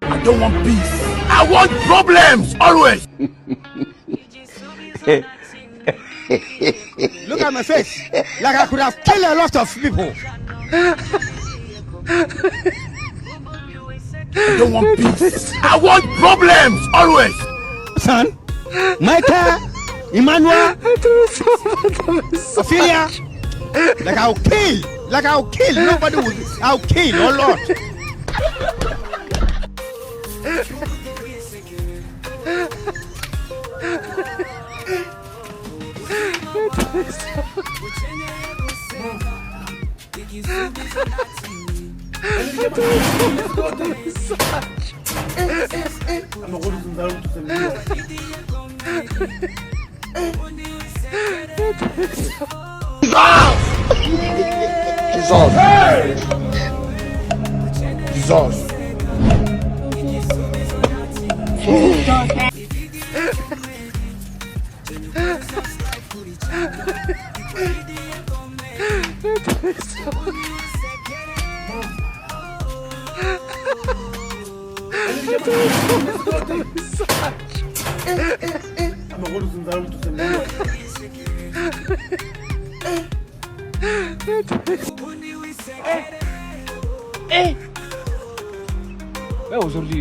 I don't want peace. I want problems always. Look at my face. Like I could have killed a lot of people. I don't want peace. I want problems always. Son, Michael, Emmanuel, Ophelia. Like I'll kill. Like I'll kill. Nobody will. I'll kill. Oh Lord. Jesus! Jesus!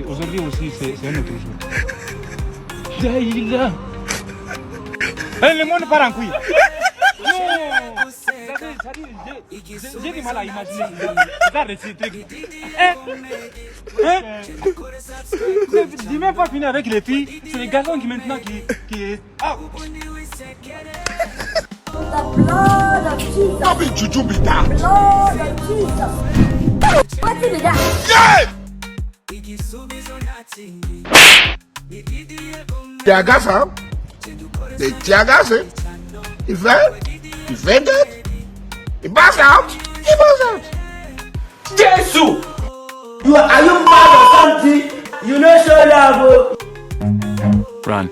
Aujourd'hui aussi, c'est un autre jour. Daïla. Le monde part en couille. Non. J'ai du mal à imaginer. Regarde ces trucs. Dis même pas finir avec les filles. C'est les garçons qui maintenant qui... Ah. The blood of Jesus. How be juju be that? Blood of Jesus. What is that? Yeah! Tiagasa, the Tiagasa, he fell, he fainted, he passed out, he passed out. Jesus! Are you mad or something? You know so love. Run.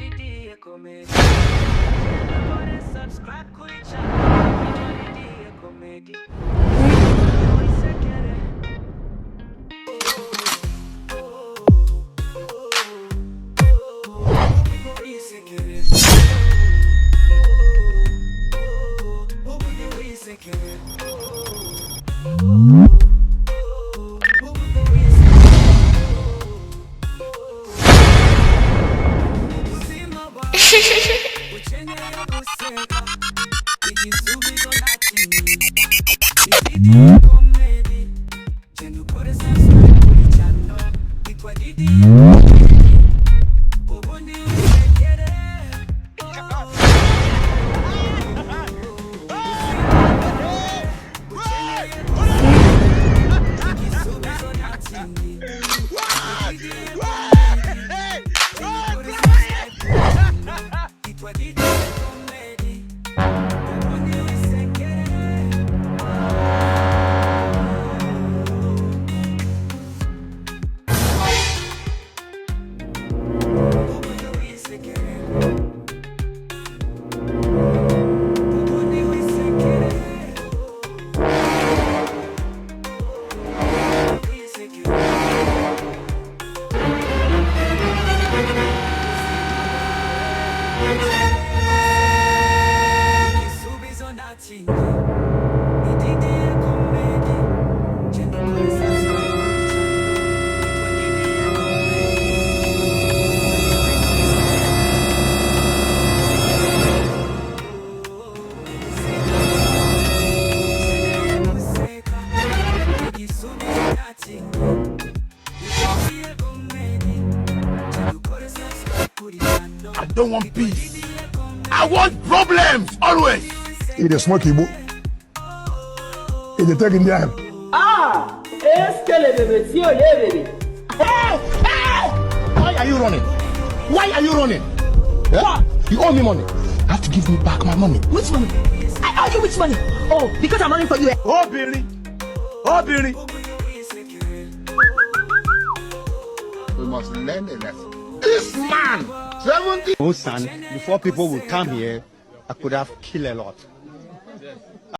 DIDIE COMEDY. Subscribe to Itesha. DIDIE COMEDY. DIDIE COMEDY. I don't want peace. I want problems always. It is smoky book. It is taking time. Ah, est-ce que le bébé, si on est bébé? Hey! Hey! Why are you running? Why are you running? Yeah? You owe me money. You have to give me back my money. Which money? I owe you which money? Oh, because I'm running for you. Oh, Billy. Oh, Billy. We must learn a lesson. This man, 70. Oh, son, before people would come here, I could have killed a lot.